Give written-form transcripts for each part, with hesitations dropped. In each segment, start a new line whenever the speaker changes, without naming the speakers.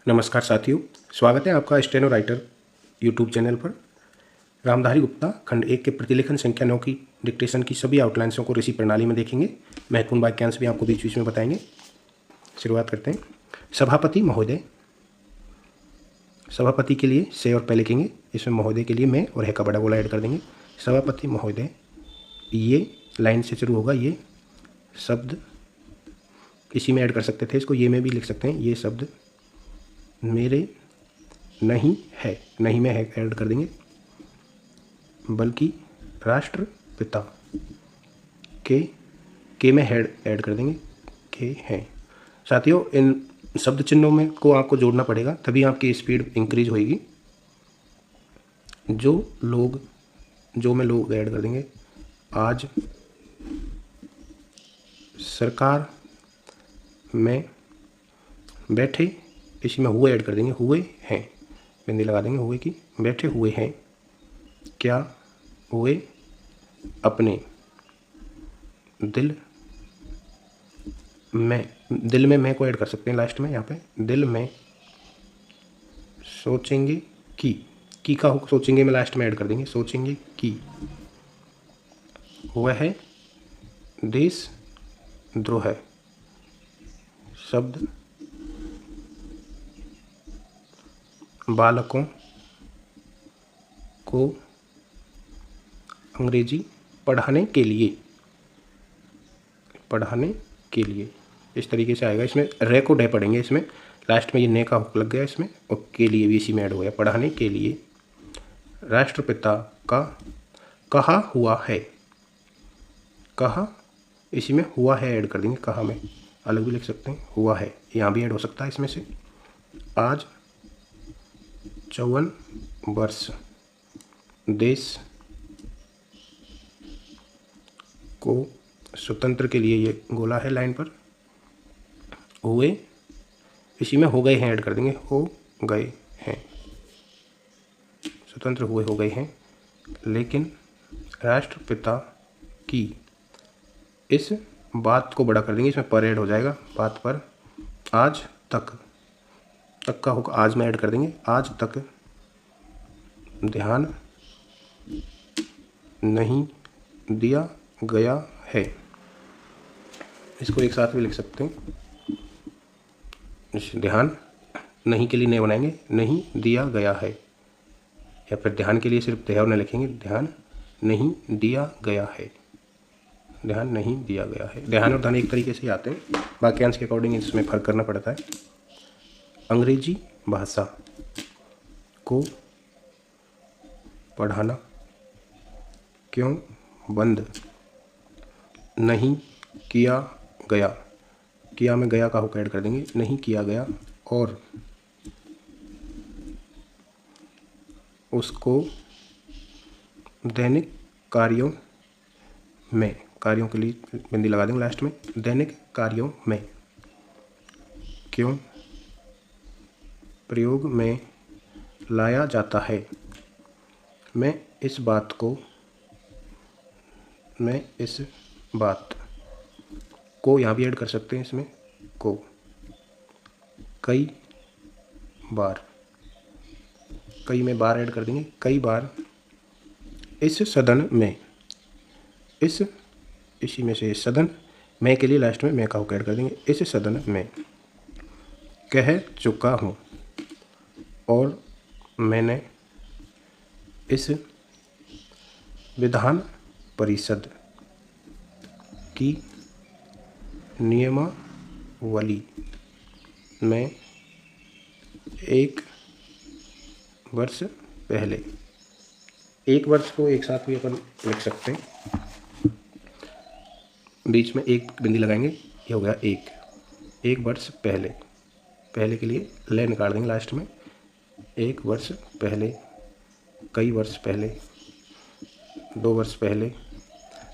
नमस्कार साथियों, स्वागत है आपका स्टेनो राइटर यूट्यूब चैनल पर। रामधारी गुप्ता खंड 1 के प्रतिलेखन संख्या 9 की डिक्टेशन की सभी आउटलाइंसों को ऋषि प्रणाली में देखेंगे। महत्वपूर्ण वाक्यांश भी आपको बीच बीच में बताएंगे। शुरुआत करते हैं। सभापति महोदय, सभापति के लिए से और पहले लिखेंगे, इसमें महोदय के लिए मैं और है का बड़ा गोला ऐड कर देंगे। सभापति महोदय, ये लाइन से शुरू होगा। ये शब्द इसी में ऐड कर सकते थे, इसको ये में भी लिख सकते हैं। ये शब्द मेरे नहीं है, नहीं में है ऐड कर देंगे, बल्कि राष्ट्रपिता के में हेड ऐड कर देंगे, के हैं। साथियों, इन शब्द चिन्हों में को आपको जोड़ना पड़ेगा, तभी आपकी स्पीड इंक्रीज होएगी। जो में लोग ऐड कर देंगे। आज सरकार में बैठे, इसी में हुए ऐड कर देंगे, हुए हैं, बिंदी लगा देंगे हुए की, बैठे हुए हैं। क्या हुए अपने दिल में मैं को ऐड कर सकते हैं लास्ट में, यहाँ पे दिल में सोचेंगे की का सोचेंगे में लास्ट में ऐड कर देंगे, सोचेंगे कि वह देश द्रोह शब्द बालकों को अंग्रेजी पढ़ाने के लिए इस तरीके से आएगा। इसमें रे को डे पढ़ेंगे, इसमें लास्ट में ये ने का हुक लग गया इसमें, और के लिए भी इसी में ऐड हो गया, पढ़ाने के लिए। राष्ट्रपिता का कहा हुआ है, कहा इसी में हुआ है ऐड कर देंगे, कहा में अलग भी लिख सकते हैं, हुआ है यहाँ भी ऐड हो सकता है इसमें से। आज 54 वर्ष देश को स्वतंत्र के लिए, ये गोला है लाइन पर, हुए इसी में हो गए हैं ऐड कर देंगे, हो गए हैं, स्वतंत्र हुए हो गए हैं। लेकिन राष्ट्रपिता की, इस बात को बड़ा कर देंगे, इसमें पर ऐड हो जाएगा, बात पर। आज तक का होगा आज में ऐड कर देंगे, आज तक ध्यान नहीं दिया गया है। इसको एक साथ भी लिख सकते हैं, ध्यान नहीं के लिए नहीं बनाएंगे, नहीं दिया गया है, या फिर ध्यान के लिए सिर्फ देह न लिखेंगे, ध्यान नहीं दिया गया है, ध्यान नहीं दिया गया है। ध्यान और धन एक तरीके से ही आते हैं, वाक्यांश के अकॉर्डिंग इसमें फर्क करना पड़ता है। अंग्रेजी भाषा को पढ़ाना क्यों बंद नहीं किया गया, किया में गया का हुक ऐड कर देंगे, नहीं किया गया, और उसको दैनिक कार्यों में, कार्यों के लिए बिंदी लगा देंगे लास्ट में, दैनिक कार्यों में क्यों प्रयोग में लाया जाता है। मैं इस बात को यहाँ भी ऐड कर सकते हैं, इसमें को कई में बार ऐड कर देंगे, कई बार इस सदन में, इसी में से सदन मैं के लिए लास्ट में मैं का ऐड कर देंगे, इस सदन में कह चुका हूँ, और मैंने इस विधान परिषद की नियमावली में 1 वर्ष पहले, 1 वर्ष को एक साथ भी अपन लिख सकते हैं, बीच में एक बिंदी लगाएंगे, ये हो गया 1 वर्ष पहले, पहले के लिए ले निकाल देंगे लास्ट में, 1 वर्ष पहले, कई वर्ष पहले, 2 वर्ष पहले।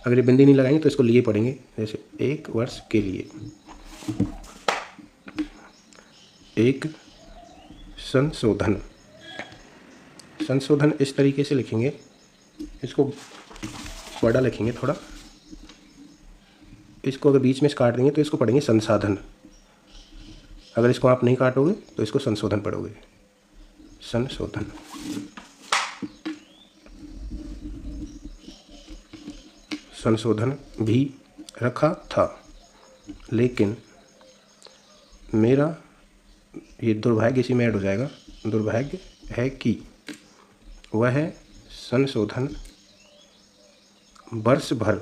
अगर ये बिंदी नहीं लगाएंगे तो इसको लिए पढ़ेंगे, जैसे 1 वर्ष के लिए। एक संशोधन इस तरीके से लिखेंगे, इसको बड़ा लिखेंगे थोड़ा, इसको अगर बीच में काट देंगे तो इसको पढ़ेंगे संसाधन। अगर इसको आप नहीं काटोगे तो इसको संशोधन पढ़ोगे, संशोधन। संशोधन भी रखा था, लेकिन मेरा ये दुर्भाग्य इसी में ऐड हो जाएगा। दुर्भाग्य है कि वह संशोधन वर्ष भर,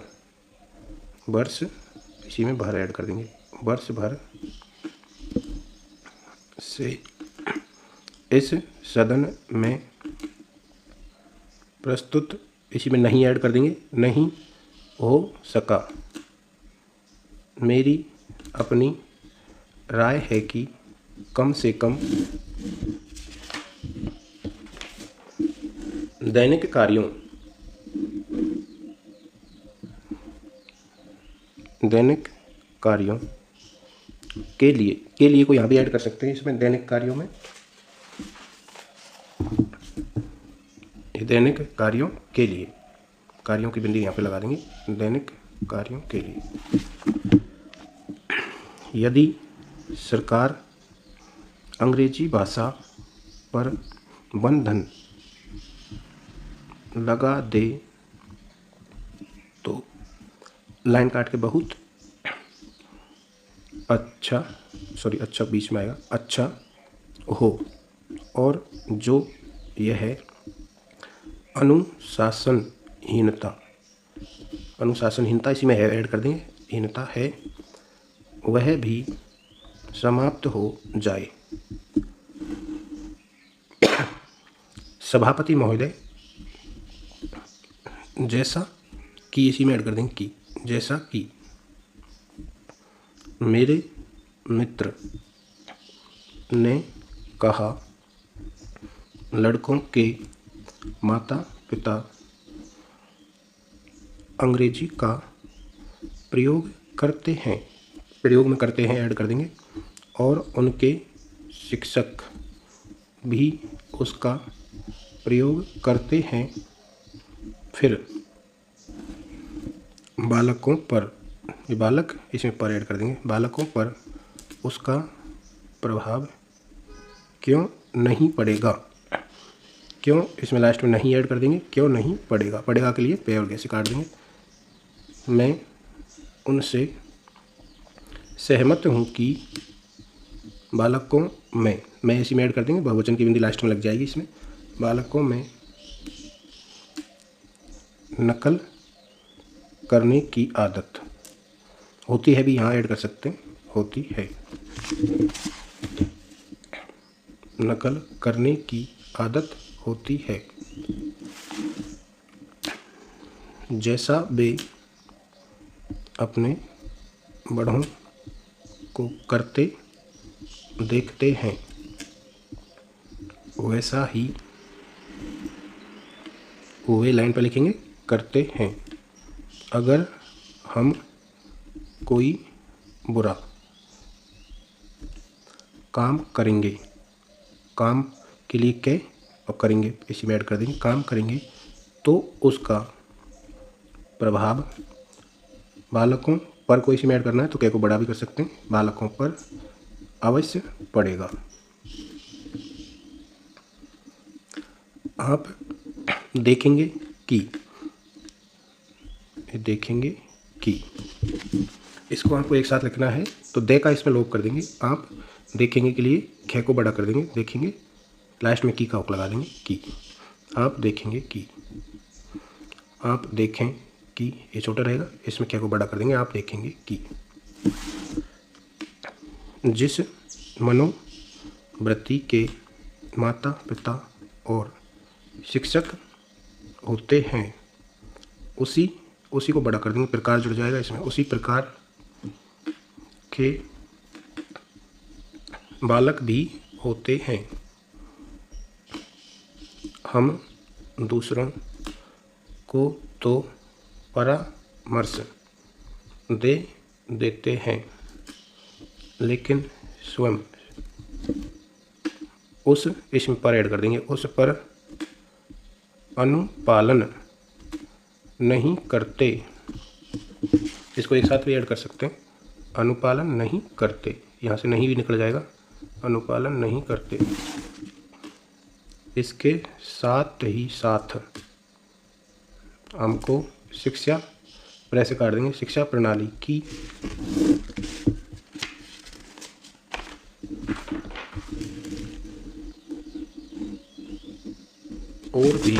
वर्ष इसी में भर ऐड कर देंगे, वर्ष भर से इस सदन में प्रस्तुत, इसी में नहीं ऐड कर देंगे, नहीं हो सका। मेरी अपनी राय है कि कम से कम दैनिक कार्यों, दैनिक कार्यों के लिए को यहाँ भी ऐड कर सकते हैं इसमें, दैनिक कार्यों में, दैनिक कार्यों के लिए, कार्यों की बिंदी यहाँ पे लगा देंगे, दैनिक कार्यों के लिए। यदि सरकार अंग्रेजी भाषा पर बंधन लगा दे तो लाइन काट के बहुत अच्छा, सॉरी अच्छा बीच में आएगा, अच्छा हो, और जो यह अनुशासनहीनता, अनुशासनहीनता इसी में है ऐड कर देंगे, हीनता है, वह भी समाप्त हो जाए। सभापति महोदय, जैसा कि इसी में ऐड कर देंगे कि, जैसा कि मेरे मित्र ने कहा, लड़कों के माता पिता अंग्रेजी का प्रयोग करते हैं, प्रयोग में करते हैं ऐड कर देंगे, और उनके शिक्षक भी उसका प्रयोग करते हैं। फिर बालकों पर, ये बालक इसमें पर ऐड कर देंगे, बालकों पर उसका प्रभाव क्यों नहीं पड़ेगा, क्यों इसमें लास्ट में नहीं ऐड कर देंगे, क्यों नहीं पड़ेगा, पड़ेगा के लिए पे और कैसे काट देंगे। मैं उनसे सहमत हूँ कि बालकों में, मैं इसी में ऐड कर देंगे, बहुवचन की बिंदी लास्ट में लग जाएगी इसमें, बालकों में नकल करने की आदत होती है, भी यहाँ ऐड कर सकते हैं, होती है, नकल करने की आदत होती है। जैसा वे अपने बड़ों को करते देखते हैं, वैसा ही वे लाइन पर लिखेंगे करते हैं। अगर हम कोई बुरा काम करेंगे, काम के लिए के और करेंगे इसी में ऐड कर देंगे, काम करेंगे तो उसका प्रभाव बालकों पर को इसी में ऐड करना है तो के को बड़ा भी कर सकते हैं, बालकों पर अवश्य पड़ेगा। आप देखेंगे कि, देखेंगे कि, इसको आपको एक साथ लिखना है तो दे का इसमें लोप कर देंगे, आप देखेंगे के लिए खे को बड़ा कर देंगे, देखेंगे लास्ट में की का ओक लगा देंगे की, आप देखेंगे कि, आप देखें कि, ये छोटा रहेगा, इसमें खे को बड़ा कर देंगे, आप देखेंगे कि। जिस मनोवृत्ति के माता पिता और शिक्षक होते हैं उसी को बड़ा कर देंगे, प्रकार जुड़ जाएगा इसमें, उसी प्रकार के बालक भी होते हैं। हम दूसरों को तो परामर्श दे देते हैं, लेकिन स्वयं उस, इसमें पर ऐड कर देंगे, उस पर अनुपालन नहीं करते, इसको एक साथ भी ऐड कर सकते हैं, अनुपालन नहीं करते, यहाँ से नहीं भी निकल जाएगा, अनुपालन नहीं करते। इसके साथ ही साथ हमको शिक्षा प्रेस काट देंगे, शिक्षा प्रणाली की और भी,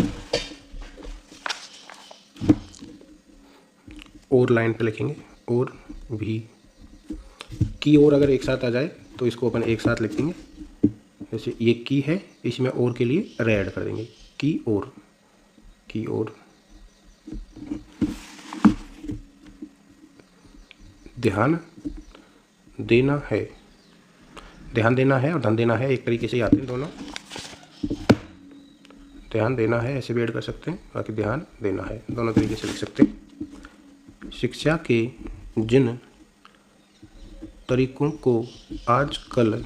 और लाइन पे लिखेंगे और भी, की और अगर एक साथ आ जाए तो इसको अपन एक साथ लिख देंगे। जैसे ये की है, इसमें और के लिए रे ऐड कर देंगे, की और, की और। ध्यान देना है, ध्यान देना है और धन देना है एक तरीके से ही आते हैं दोनों। ध्यान देना है ऐसे भी ऐड कर सकते हैं, बाकी ध्यान देना है दोनों तरीके से लिख सकते हैं। शिक्षा के जिन तरीकों को आजकल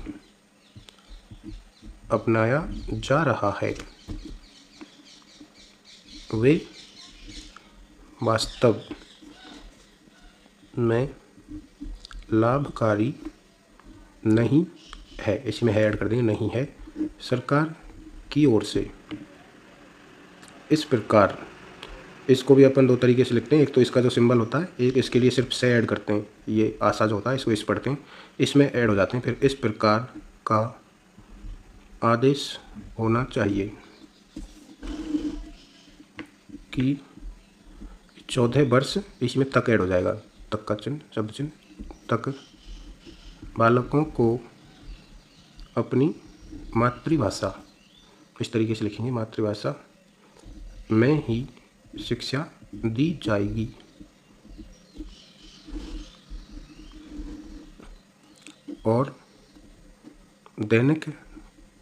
अपनाया जा रहा है वे वास्तव में लाभकारी नहीं है, इसमें है ऐड कर देंगे, नहीं है सरकार की ओर से। इस प्रकार इसको भी अपन दो तरीके से लिखते हैं, एक तो इसका जो सिंबल होता है, एक इसके लिए सिर्फ से ऐड करते हैं, ये आशा जो होता है इसको इस पढ़ते हैं, इसमें ऐड हो जाते हैं। फिर इस प्रकार का आदेश होना चाहिए कि 14 वर्ष, इसमें तक ऐड हो जाएगा, तक का चिन्ह, शब्द चिन्ह तक, बालकों को अपनी मातृभाषा, इस तरीके से लिखेंगे, मातृभाषा में ही शिक्षा दी जाएगी। और दैनिक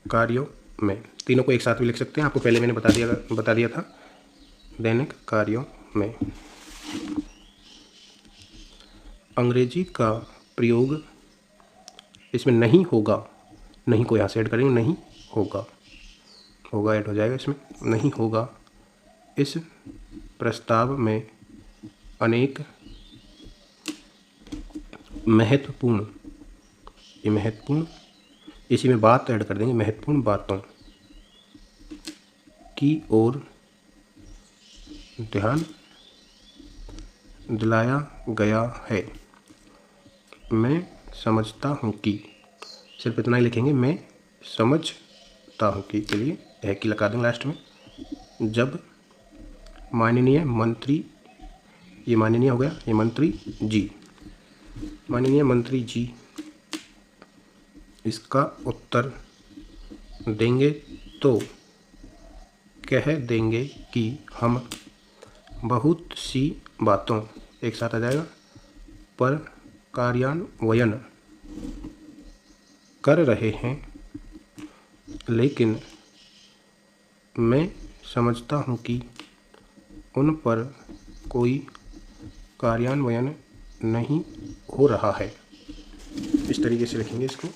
कार्यों में, तीनों को एक साथ भी लिख सकते हैं, आपको पहले मैंने बता दिया था। दैनिक कार्यों में अंग्रेजी का प्रयोग इसमें नहीं होगा, नहीं को यहाँ से ऐड करेंगे, नहीं होगा, होगा ऐड हो जाएगा इसमें, नहीं होगा। इस प्रस्ताव में अनेक महत्वपूर्ण, ये महत्वपूर्ण, इसी में बात ऐड कर देंगे, महत्वपूर्ण बातों की ओर ध्यान दिलाया गया है। मैं समझता हूँ कि, सिर्फ इतना ही लिखेंगे, मैं समझता हूँ कि के लिए है कि लगा देंगे लास्ट में। जब माननीय मंत्री, ये माननीय हो गया, ये मंत्री जी, माननीय मंत्री जी इसका उत्तर देंगे तो कह देंगे कि हम बहुत सी बातों, एक साथ आ जाएगा, पर कार्यान्वयन कर रहे हैं, लेकिन मैं समझता हूँ कि उन पर कोई कार्यान्वयन नहीं हो रहा है। इस तरीके से लिखेंगे इसको।